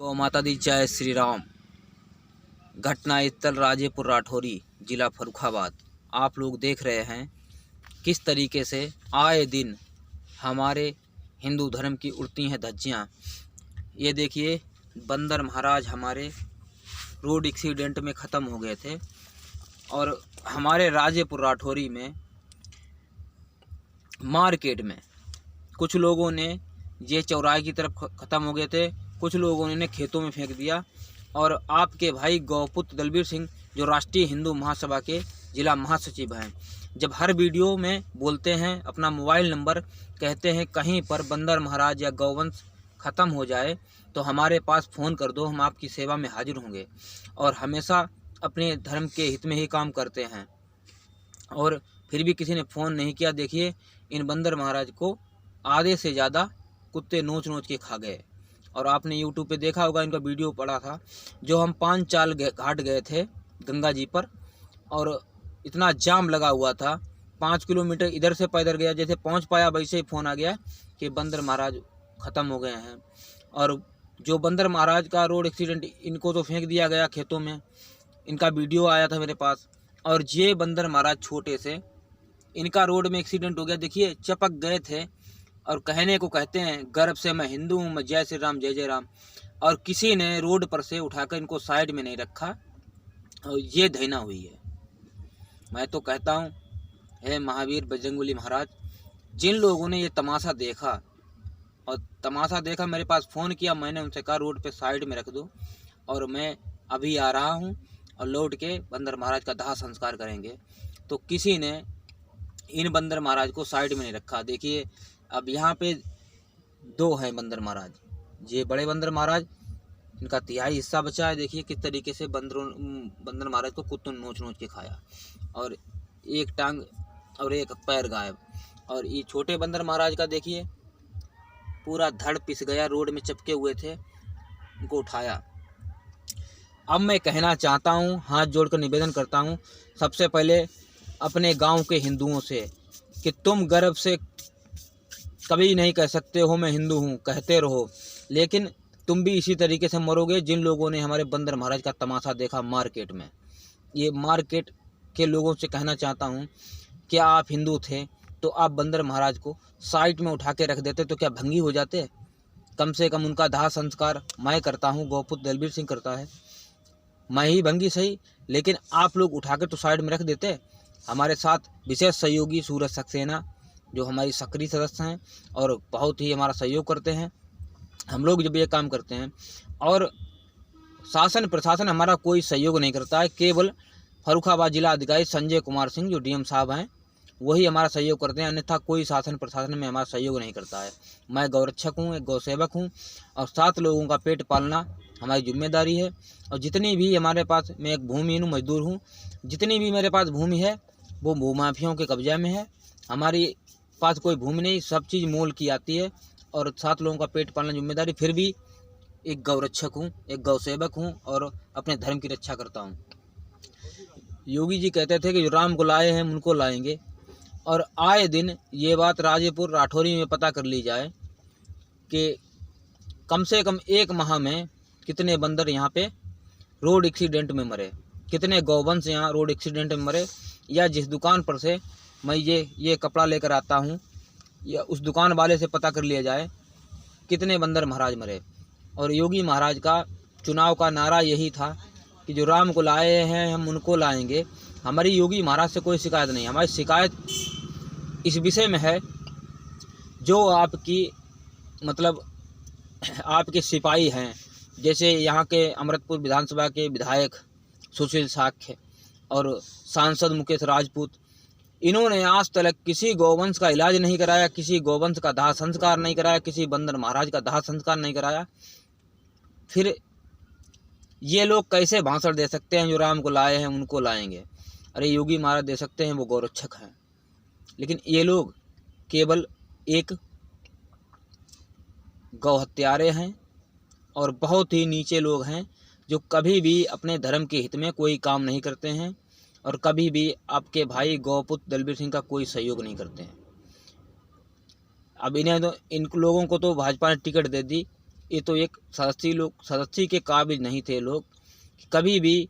गौ माता दी जय श्री राम। घटना स्थल राजेपुर राठौरी, जिला फर्रुखाबाद। आप लोग देख रहे हैं किस तरीके से आए दिन हमारे हिंदू धर्म की उड़ती हैं धज्जियाँ। ये देखिए, बंदर महाराज हमारे रोड एक्सीडेंट में ख़त्म हो गए थे और हमारे राजेपुर राठौरी में मार्केट में कुछ लोगों ने ये चौराहे की तरफ ख़त्म हो गए थे, कुछ लोगों ने खेतों में फेंक दिया। और आपके भाई गौपुत्र दलबीर सिंह, जो राष्ट्रीय हिंदू महासभा के जिला महासचिव हैं, जब हर वीडियो में बोलते हैं, अपना मोबाइल नंबर कहते हैं, कहीं पर बंदर महाराज या गौवंश ख़त्म हो जाए तो हमारे पास फ़ोन कर दो, हम आपकी सेवा में हाजिर होंगे। और हमेशा अपने धर्म के हित में ही काम करते हैं और फिर भी किसी ने फ़ोन नहीं किया। देखिए, इन बंदर महाराज को आधे से ज़्यादा कुत्ते नोच नोच के खा गए। और आपने यूट्यूब पे देखा होगा, इनका वीडियो पड़ा था, जो हम पांचाल घाट गए थे गंगा जी पर, और इतना जाम लगा हुआ था, 5 किलोमीटर इधर से पैदल गया, जैसे पहुंच पाया वैसे ही फ़ोन आ गया कि बंदर महाराज ख़त्म हो गए हैं। और जो बंदर महाराज का रोड एक्सीडेंट, इनको तो फेंक दिया गया खेतों में, इनका वीडियो आया था मेरे पास। और ये बंदर महाराज छोटे से, इनका रोड में एक्सीडेंट हो गया। देखिए, चपक गए थे और कहने को कहते हैं, गर्व से मैं हिंदू हूँ, मैं जय श्री राम जय जय राम। और किसी ने रोड पर से उठाकर इनको साइड में नहीं रखा और ये धैना हुई है। मैं तो कहता हूँ, हे महावीर बजरंगबली महाराज, जिन लोगों ने ये तमाशा देखा मेरे पास फ़ोन किया, मैंने उनसे कहा रोड पे साइड में रख दो और मैं अभी आ रहा हूँ और लौट के बंदर महाराज का दाह संस्कार करेंगे। तो किसी ने इन बंदर महाराज को साइड में नहीं रखा। देखिए, अब यहाँ पे 2 हैं बंदर महाराज, ये बड़े बंदर महाराज, इनका तिहाई हिस्सा बचा है। देखिए किस तरीके से बंदर महाराज को कुत्तों ने नोच नोच के खाया, और एक टांग और एक पैर गायब। और ये छोटे बंदर महाराज का देखिए, पूरा धड़ पिस गया, रोड में चिपके हुए थे, उनको उठाया। अब मैं कहना चाहता हूँ, हाथ जोड़कर निवेदन करता हूँ, सबसे पहले अपने गांव के हिंदुओं से, कि तुम गर्व से कभी नहीं कह सकते हो मैं हिंदू हूँ, कहते रहो, लेकिन तुम भी इसी तरीके से मरोगे जिन लोगों ने हमारे बंदर महाराज का तमाशा देखा मार्केट में। ये मार्केट के लोगों से कहना चाहता हूँ, क्या आप हिंदू थे तो आप बंदर महाराज को साइड में उठा के रख देते तो क्या भंगी हो जाते? कम से कम उनका दाह संस्कार मैं करता हूँ, गौपुत्र दलबीर सिंह करता है, मैं ही भंगी सही, लेकिन आप लोग उठा के तो साइड में रख देते। हमारे साथ विशेष सहयोगी सूरज सक्सेना, जो हमारी सक्रिय सदस्य हैं और बहुत ही हमारा सहयोग करते हैं, हम लोग जब ये काम करते हैं, और शासन प्रशासन हमारा कोई सहयोग नहीं करता है, केवल फर्रुखाबाद जिला अधिकारी संजय कुमार सिंह, जो डीएम साहब हैं, वही हमारा सहयोग करते हैं, अन्यथा कोई शासन प्रशासन में हमारा सहयोग नहीं करता है। मैं गौरक्षक हूँ, एक गौसेवक हूँ, और 7 लोगों का पेट पालना हमारी जिम्मेदारी है। और जितनी भी हमारे पास, मैं एक भूमिहीन हूँ, मजदूर हूँ, जितनी भी मेरे पास भूमि है वो भूमाफियों के कब्जे में है। हमारी पास कोई भूमि नहीं, सब चीज़ मोल की आती है, और 7 लोगों का पेट पालना जिम्मेदारी। फिर भी एक गौरक्षक हूँ, एक गौसेवक हूँ, और अपने धर्म की रक्षा करता हूँ। योगी जी कहते थे कि जो राम को लाए हैं उनको लाएंगे, और आए दिन ये बात राजेपुर राठौरी में पता कर ली जाए कि कम से कम 1 माह में कितने बंदर यहाँ पे रोड एक्सीडेंट में मरे, कितने गौवंश यहाँ रोड एक्सीडेंट में मरे, या जिस दुकान पर से मैं ये कपड़ा लेकर आता हूँ, या उस दुकान वाले से पता कर लिया जाए कितने बंदर महाराज मरे। और योगी महाराज का चुनाव का नारा यही था कि जो राम को लाए हैं हम उनको लाएंगे। हमारी योगी महाराज से कोई शिकायत नहीं, हमारी शिकायत इस विषय में है, जो आपकी मतलब आपके सिपाही हैं, जैसे यहाँ के अमृतपुर विधानसभा के विधायक सुशील साख्य और सांसद मुकेश राजपूत, इन्होंने आज तक किसी गौवंश का इलाज नहीं कराया, किसी गौवंश का दाह संस्कार नहीं कराया, किसी बंदर महाराज का दाह संस्कार नहीं कराया। फिर ये लोग कैसे भाषण दे सकते हैं, जो राम को लाए हैं उनको लाएंगे? अरे योगी महाराज दे सकते हैं, वो गौरक्षक हैं, लेकिन ये लोग केवल एक गौ हत्यारे हैं और बहुत ही नीचे लोग हैं, जो कभी भी अपने धर्म के हित में कोई काम नहीं करते हैं, और कभी भी आपके भाई गौपुत्र दलबीर सिंह का कोई सहयोग नहीं करते हैं। अब इन लोगों को तो भाजपा ने टिकट दे दी, ये तो एक सदस्य के काबिल नहीं थे लोग। कभी भी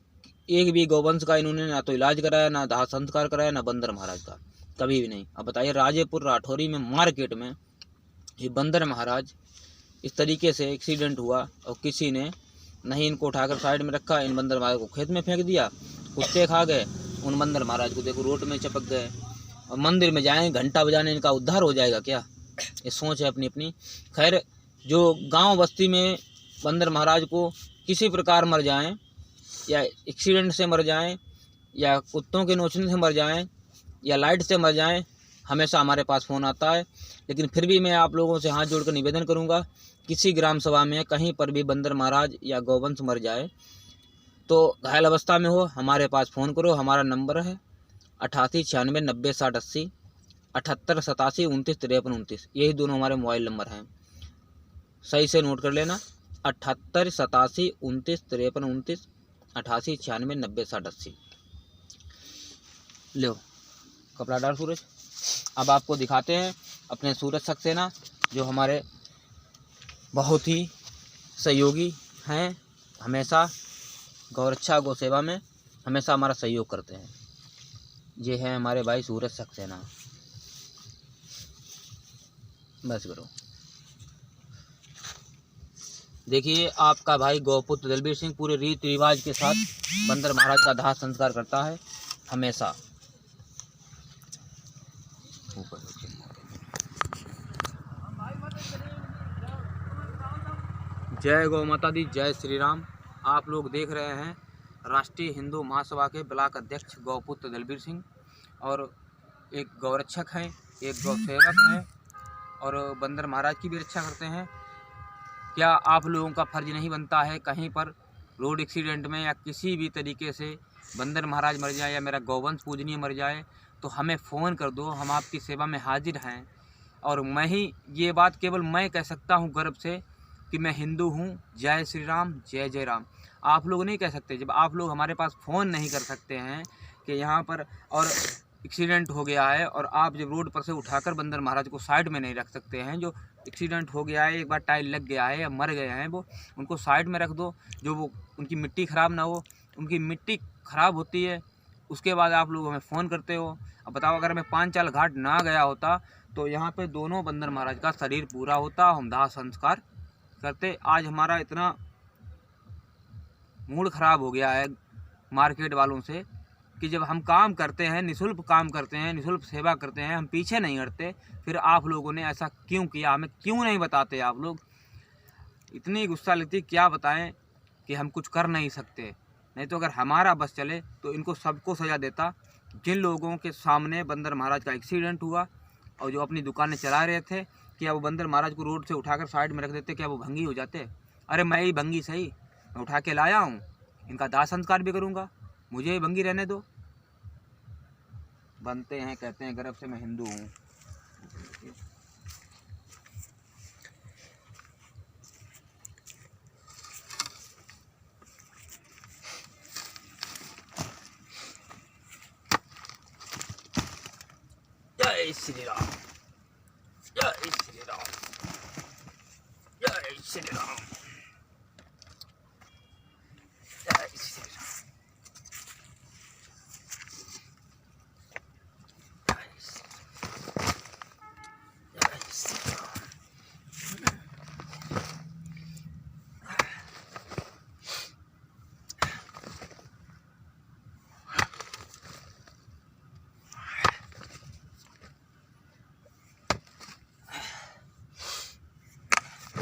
एक भी गौवंश का इन्होंने ना तो इलाज कराया, ना दाह संस्कार कराया, ना बंदर महाराज का, कभी भी नहीं। अब बताइए, राजेपुर राठौरी में मार्केट में ये बंदर महाराज इस तरीके से एक्सीडेंट हुआ और किसी ने नहीं इनको उठाकर साइड में रखा, इन बंदर महाराज को खेत में फेंक दिया, कुत्ते खा गए, उन बंदर महाराज को देखो रोड में चिपक गए। और मंदिर में जाएं घंटा बजाने, इनका उद्धार हो जाएगा क्या? ये सोच है अपनी अपनी। खैर, जो गांव बस्ती में बंदर महाराज को किसी प्रकार मर जाएं, या एक्सीडेंट से मर जाएं, या कुत्तों के नोचने से मर जाएं, या लाइट से मर जाएं, हमेशा हमारे पास फ़ोन आता है। लेकिन फिर भी मैं आप लोगों से हाथ जोड़कर निवेदन करूंगा, किसी ग्राम सभा में कहीं पर भी बंदर महाराज या गौवंश मर जाए तो घायल अवस्था में हो, हमारे पास फ़ोन करो। हमारा नंबर है 8896906080, 7887295329। यही दोनों हमारे मोबाइल नंबर हैं, सही से नोट कर लेना। 7887295329, 8896906080। लो कपड़ा डाल सूरज। अब आपको दिखाते हैं अपने सूरज सक्सेना, जो हमारे बहुत ही सहयोगी हैं, हमेशा गौरक्षा गौ सेवा में हमेशा हमारा सहयोग करते हैं। ये है हमारे भाई सूरज सक्सेना। बस करो। देखिए, आपका भाई गौपुत्र दलबीर सिंह पूरे रीति रिवाज के साथ बंदर महाराज का दाह संस्कार करता है हमेशा। जय गौ माता दी, जय श्री राम। आप लोग देख रहे हैं राष्ट्रीय हिंदू महासभा के ब्लॉक अध्यक्ष गौपुत्र दलबीर सिंह, और एक गौरक्षक हैं, एक गौसेवक हैं, और बंदर महाराज की भी रक्षा करते हैं। क्या आप लोगों का फर्ज नहीं बनता है, कहीं पर रोड एक्सीडेंट में या किसी भी तरीके से बंदर महाराज मर जाए या मेरा गौवंश पूजनीय मर जाए तो हमें फ़ोन कर दो, हम आपकी सेवा में हाजिर हैं। और मैं ही ये बात केवल मैं कह सकता हूँ गर्व से कि मैं हिंदू हूँ। जय श्री राम, जय जय राम। आप लोग नहीं कह सकते। जब आप लोग हमारे पास फ़ोन नहीं कर सकते हैं कि यहाँ पर और एक्सीडेंट हो गया है, और आप जब रोड पर से उठाकर बंदर महाराज को साइड में नहीं रख सकते हैं, जो एक्सीडेंट हो गया है, एक बार टायर लग गया है या मर गए हैं, वो उनको साइड में रख दो, जो वो उनकी मिट्टी ख़राब ना हो। उनकी मिट्टी ख़राब होती है, उसके बाद आप लोग हमें फ़ोन करते हो। अब बताओ, अगर मैं पांचाल घाट ना गया होता तो यहाँ पे दोनों बंदर महाराज का शरीर पूरा होता, हम दाह संस्कार करते। आज हमारा इतना मूड ख़राब हो गया है मार्केट वालों से कि जब हम काम करते हैं, निःशुल्क काम करते हैं, निःशुल्क सेवा करते हैं, हम पीछे नहीं हटते, फिर आप लोगों ने ऐसा क्यों किया, हमें क्यों नहीं बताते। आप लोग इतनी गुस्सा लगती, क्या बताएं कि हम कुछ कर नहीं सकते। नहीं तो अगर हमारा बस चले तो इनको सबको सज़ा देता। जिन लोगों के सामने बंदर महाराज का एक्सीडेंट हुआ और जो अपनी दुकानें चला रहे थे, क्या वो बंदर महाराज को रोड से उठाकर साइड में रख देते, क्या वो भंगी हो जाते? अरे मैं ही भंगी सही, मैं उठा के लाया हूँ, इनका दाह संस्कार भी करूँगा, मुझे ही भंगी रहने दो। बनते हैं, कहते हैं गर्व से मैं हिंदू हूँ। जय श्री राम, जय श्री राम, जय श्री राम, जय श्री राम, जय श्री राम।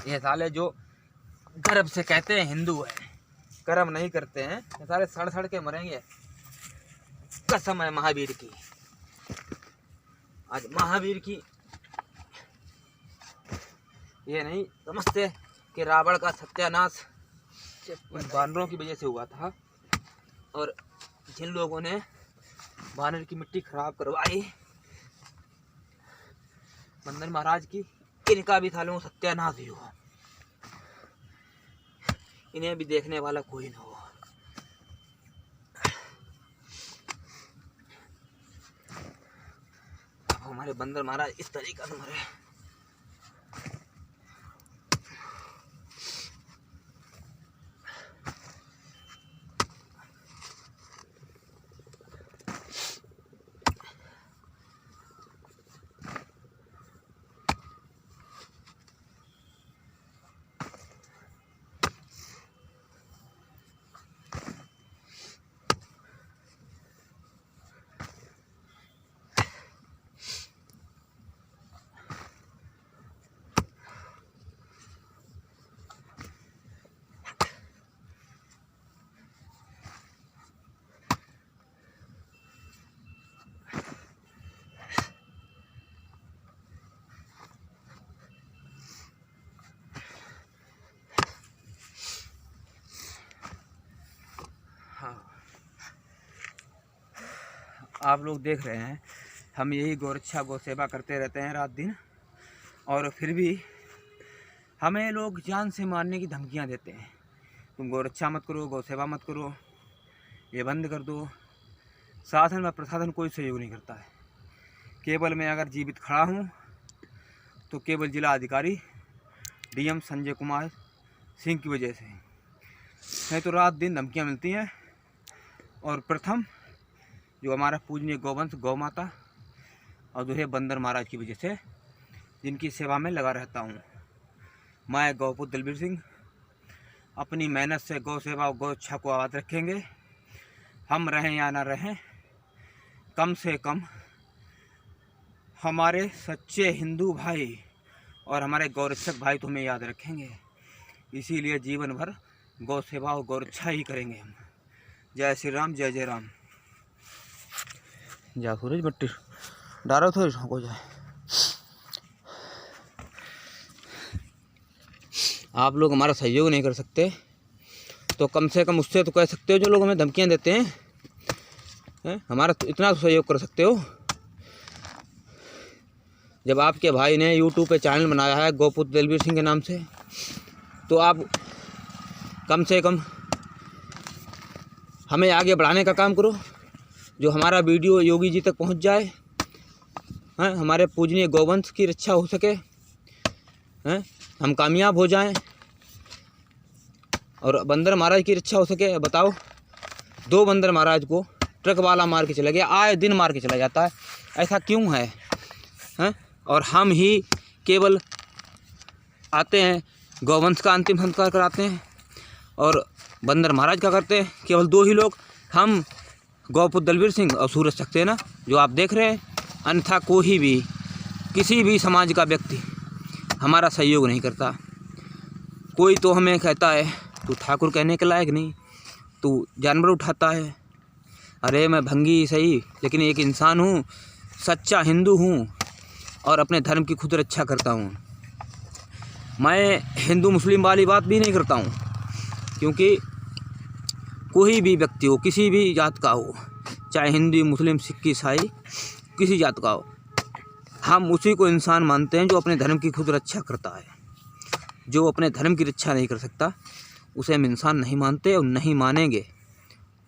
ये साले जो गर्व से कहते हैं हिंदू है, कर्म नहीं करते हैं, ये साले सड़ सड़ के मरेंगे। कसम है महावीर की। आज महावीर की ये नहीं समझते कि रावण का सत्यानाश इन बानरों की वजह से हुआ था, और जिन लोगों ने बानर की मिट्टी खराब करवाई बंदर महाराज की, इनका भी सालों सत्यानाश ही हुआ। इन्हें भी देखने वाला कोई ना हो। अब हमारे बंदर महाराज इस तरीका से मरे। आप लोग देख रहे हैं, हम यही गौरक्षा गौ सेवा करते रहते हैं रात दिन, और फिर भी हमें लोग जान से मारने की धमकियां देते हैं। तुम गौरक्षा मत करो, गौ सेवा मत करो, ये बंद कर दो। शासन व प्रशासन कोई सहयोग नहीं करता है। केवल मैं अगर जीवित खड़ा हूँ तो केवल जिला अधिकारी डीएम संजय कुमार सिंह की वजह से, नहीं तो रात दिन धमकियाँ मिलती हैं। और प्रथम जो हमारा पूजनीय गौवंश गौ माता और दूसरे बंदर महाराज की वजह से, जिनकी सेवा में लगा रहता हूँ। मैं गौपुत्र दलबीर सिंह अपनी मेहनत से गौ सेवा और गौ इच्छा को आबाद रखेंगे। हम रहें या ना रहें, कम से कम हमारे सच्चे हिंदू भाई और हमारे गौरक्षक भाई तो हमें याद रखेंगे। इसीलिए जीवन भर गौ सेवा और गौरक्षा ही करेंगे हम। जय श्री राम, जय जय राम। जा सूरज मट्टी डारो थोड़ी हो जाए। आप लोग हमारा सहयोग नहीं कर सकते तो कम से कम उससे तो कह सकते हो जो लोग हमें धमकियां देते हैं, हमारा तो इतना सहयोग कर सकते हो। जब आपके भाई ने YouTube पे चैनल बनाया है गौपुत्र दलबीर सिंह के नाम से, तो आप कम से कम हमें आगे बढ़ाने का काम करो, जो हमारा वीडियो योगी जी तक पहुंच जाए, हमारे पूजनीय गौवंश की रक्षा हो सके, हम कामयाब हो जाएं और बंदर महाराज की रक्षा हो सके। बताओ, 2 बंदर महाराज को ट्रक वाला मार के चला गया, आए दिन मार के चला जाता है, ऐसा क्यों है? और हम ही केवल आते हैं गौवंश का अंतिम संस्कार कराते हैं और बंदर महाराज का करते हैं। केवल 2 ही लोग, हम गौपुत्र दलबीर सिंह और सूरज सक्सेना जो आप देख रहे हैं। अन्यथा कोई भी किसी भी समाज का व्यक्ति हमारा सहयोग नहीं करता। कोई तो हमें कहता है तू ठाकुर कहने के लायक नहीं, तू जानवर उठाता है। अरे मैं भंगी सही, लेकिन एक इंसान हूँ, सच्चा हिंदू हूँ और अपने धर्म की खुद रक्षा करता हूँ। मैं हिंदू मुस्लिम वाली बात भी नहीं करता हूँ, क्योंकि कोई भी व्यक्ति हो, किसी भी जात का हो, चाहे हिंदू मुस्लिम सिख ईसाई, किसी जात का हो, हम उसी को इंसान मानते हैं जो अपने धर्म की खुद रक्षा करता है। जो अपने धर्म की रक्षा नहीं कर सकता उसे हम इंसान नहीं मानते और नहीं मानेंगे,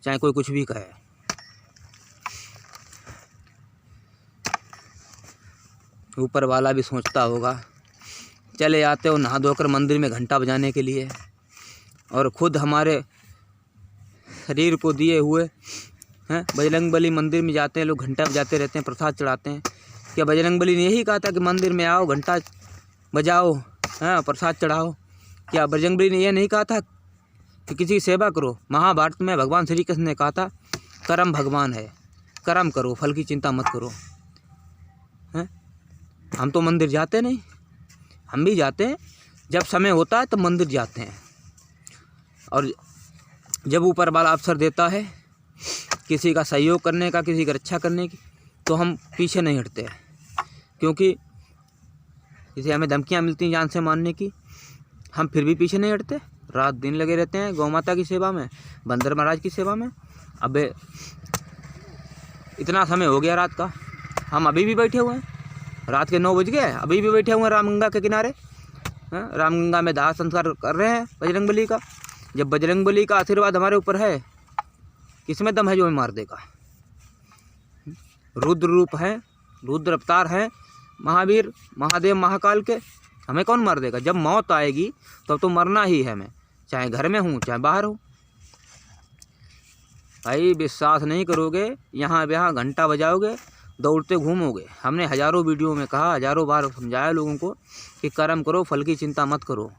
चाहे कोई कुछ भी कहे। ऊपर वाला भी सोचता होगा, चले आते हो नहा धोकर मंदिर में घंटा बजाने के लिए, और खुद हमारे शरीर को दिए हुए बजरंगबली मंदिर में जाते हैं लोग, घंटा बजाते रहते हैं, प्रसाद चढ़ाते हैं। क्या बजरंगबली ने यही कहा था कि मंदिर में आओ, घंटा बजाओ, प्रसाद चढ़ाओ? क्या बजरंगबली ने यह नहीं कहा था कि किसी की सेवा करो? महाभारत में भगवान श्री कृष्ण ने कहा था कर्म भगवान है, कर्म करो, फल की चिंता मत करो। हम तो मंदिर जाते नहीं, हम भी जाते हैं जब समय होता है तो मंदिर जाते हैं, और जब ऊपर वाला अवसर देता है किसी का सहयोग करने का, किसी की रक्षा करने की, तो हम पीछे नहीं हटते हैं। क्योंकि जैसे हमें धमकियां मिलती हैं जान से मारने की, हम फिर भी पीछे नहीं हटते, रात दिन लगे रहते हैं गौ माता की सेवा में, बंदर महाराज की सेवा में। अब इतना समय हो गया रात का, हम अभी भी बैठे हुए हैं, रात के 9 बज गए, अभी भी बैठे हुए हैं रामगंगा के किनारे। रामगंगा में दाह संस्कार कर रहे हैं बजरंगबली का। जब बजरंगबली का आशीर्वाद हमारे ऊपर है, किसमें दम है जो हमें मार देगा? रुद्र रूप है, रुद्र अवतार है महावीर, महादेव, महाकाल के, हमें कौन मार देगा? जब मौत आएगी तब तो मरना ही है हमें, चाहे घर में हूँ चाहे बाहर हूँ। भाई विश्वास नहीं करोगे, यहाँ घंटा बजाओगे, दौड़ते घूमोगे। हमने हज़ारों वीडियो में कहा, हज़ारों बार समझाया लोगों को कि कर्म करो, फल की चिंता मत करो।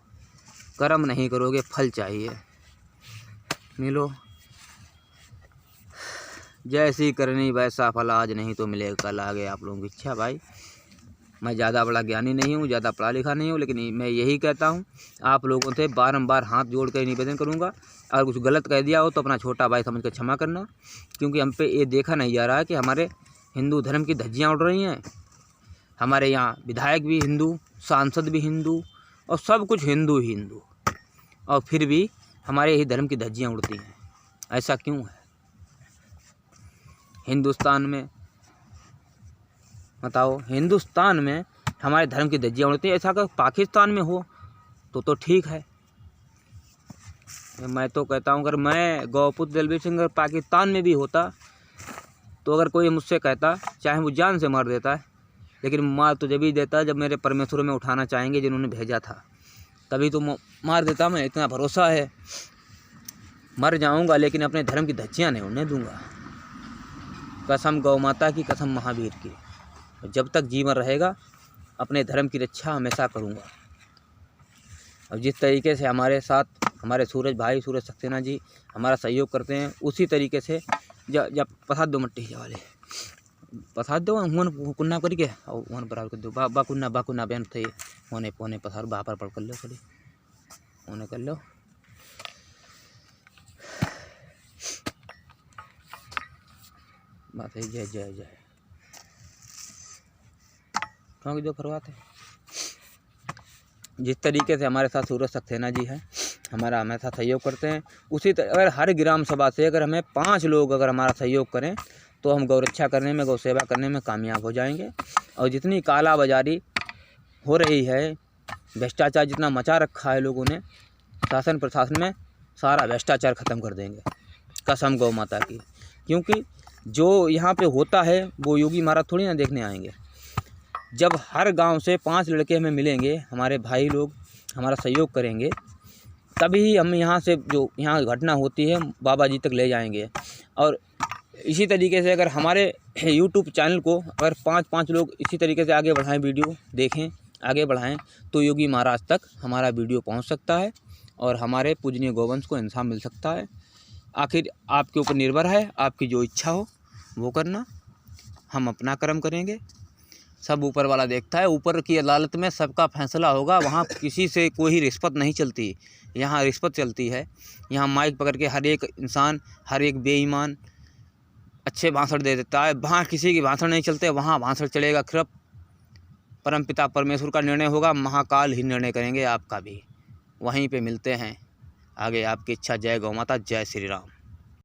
कर्म नहीं करोगे, फल चाहिए, मिलो। जैसी करनी वैसा फल, आज नहीं तो मिलेगा कल, आगे आप लोगों की इच्छा। भाई मैं ज़्यादा बड़ा ज्ञानी नहीं हूँ, ज़्यादा पढ़ा लिखा नहीं हूँ, लेकिन मैं यही कहता हूँ, आप लोगों से बारंबार हाथ जोड़ कर निवेदन करूँगा, अगर कुछ गलत कह दिया हो तो अपना छोटा भाई समझ कर क्षमा करना। क्योंकि हम पे ये देखा नहीं जा रहा है कि हमारे हिंदू धर्म की धज्जियाँ उड़ रही हैं। हमारे यहाँ विधायक भी हिंदू, सांसद भी हिंदू, और सब कुछ हिंदू ही हिंदू, और फिर भी हमारे ही धर्म की धज्जियाँ उड़ती हैं। ऐसा क्यों है? हिंदुस्तान में, बताओ हिंदुस्तान में हमारे धर्म की धज्जियाँ उड़ती है। ऐसा अगर पाकिस्तान में हो तो ठीक है। मैं तो कहता हूँ अगर मैं गौपुत्र दलबीर सिंह अगर पाकिस्तान में भी होता तो अगर कोई मुझसे कहता, चाहे वो जान से मार देता है, लेकिन मार तो जब ही देता जब मेरे परमेश्वर में उठाना चाहेंगे जिन्होंने भेजा था, तभी तो मार देता। मैं इतना भरोसा है, मर जाऊंगा लेकिन अपने धर्म की धज्जियाँ नहीं उड़ने दूंगा। कसम गौ माता की, कसम महावीर की, जब तक जीवन रहेगा अपने धर्म की रक्षा हमेशा करूंगा। और जिस तरीके से हमारे साथ हमारे सूरज भाई, सूरज सक्सेना जी हमारा सहयोग करते हैं, उसी तरीके से जब पसाद दो मट्टी वाले पसाद दो हुन कुन्ना करके और हुन बराबर कर दो बाकुन्ना बहन थे होने पौने पसार बाहर पढ़ कर लो, थोड़ी होने कर लो। बात है जय जय जय क्योंकि जो फरवाते जिस तरीके से हमारे साथ सूरज सक्सेना जी हैं, हमारा हमेशा सहयोग करते हैं, उसी अगर हर ग्राम सभा से अगर हमें 5 लोग अगर हमारा सहयोग करें तो हम गौ रक्षा करने में, गौ सेवा करने में कामयाब हो जाएंगे। और जितनी काला बाजारी हो रही है, भ्रष्टाचार जितना मचा रखा है लोगों ने शासन प्रशासन में, सारा भ्रष्टाचार ख़त्म कर देंगे, कसम गौ माता की। क्योंकि जो यहाँ पे होता है वो योगी महाराज थोड़ी ना देखने आएंगे। जब हर गांव से 5 लड़के हमें मिलेंगे, हमारे भाई लोग हमारा सहयोग करेंगे, तभी हम यहाँ से जो यहाँ घटना होती है बाबा जी तक ले जाएंगे। और इसी तरीके से अगर हमारे YouTube चैनल को अगर 5 लोग इसी तरीके से आगे बढ़ाएं, वीडियो देखें, आगे बढ़ाएं, तो योगी महाराज तक हमारा वीडियो पहुँच सकता है और हमारे पूजनीय गौवंश को इंसाफ मिल सकता है। आखिर आपके ऊपर निर्भर है, आपकी जो इच्छा हो वो करना, हम अपना कर्म करेंगे, सब ऊपर वाला देखता है। ऊपर की अदालत में सबका फैसला होगा, वहाँ किसी से कोई रिश्वत नहीं चलती, यहाँ रिश्वत चलती है। यहाँ माइक पकड़ के हर एक इंसान, हर एक बेईमान अच्छे भाषण दे देता है, वहाँ किसी की भाषण नहीं चलते, वहाँ भाषण चलेगा सिर्फ परमपिता परमेश्वर का निर्णय होगा, महाकाल ही निर्णय करेंगे आपका भी। वहीं पे मिलते हैं आगे, आपकी इच्छा। जय गौ माता, जय श्री राम।